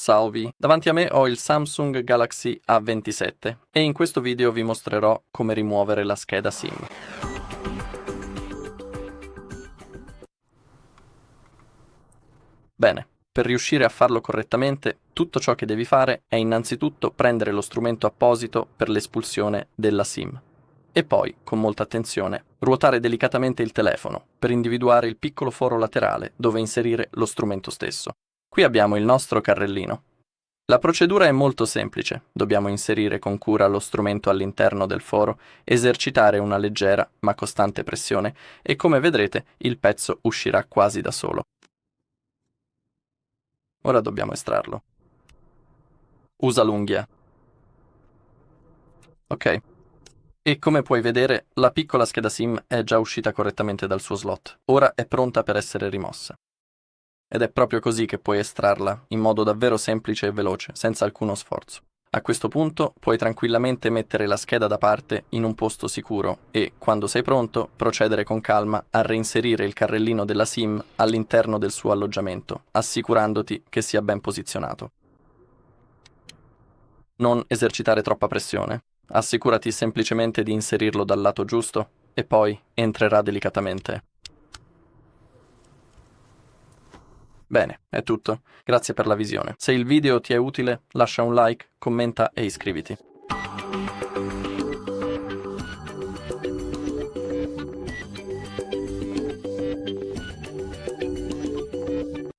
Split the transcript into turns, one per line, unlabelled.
Salve, davanti a me ho il Samsung Galaxy A27 e in questo video vi mostrerò come rimuovere la scheda SIM. Bene, per riuscire a farlo correttamente, tutto ciò che devi fare è innanzitutto prendere lo strumento apposito per l'espulsione della SIM. E poi, con molta attenzione, ruotare delicatamente il telefono per individuare il piccolo foro laterale dove inserire lo strumento stesso. Qui abbiamo il nostro carrellino. La procedura è molto semplice, dobbiamo inserire con cura lo strumento all'interno del foro, esercitare una leggera ma costante pressione e come vedrete il pezzo uscirà quasi da solo. Ora dobbiamo estrarlo. Usa l'unghia. Ok. E come puoi vedere, la piccola scheda SIM è già uscita correttamente dal suo slot. Ora è pronta per essere rimossa. Ed è proprio così che puoi estrarla, in modo davvero semplice e veloce, senza alcuno sforzo. A questo punto puoi tranquillamente mettere la scheda da parte in un posto sicuro e, quando sei pronto, procedere con calma a reinserire il carrellino della SIM all'interno del suo alloggiamento, assicurandoti che sia ben posizionato. Non esercitare troppa pressione. Assicurati semplicemente di inserirlo dal lato giusto e poi entrerà delicatamente. Bene, è tutto. Grazie per la visione. Se il video ti è utile, lascia un like, commenta e iscriviti.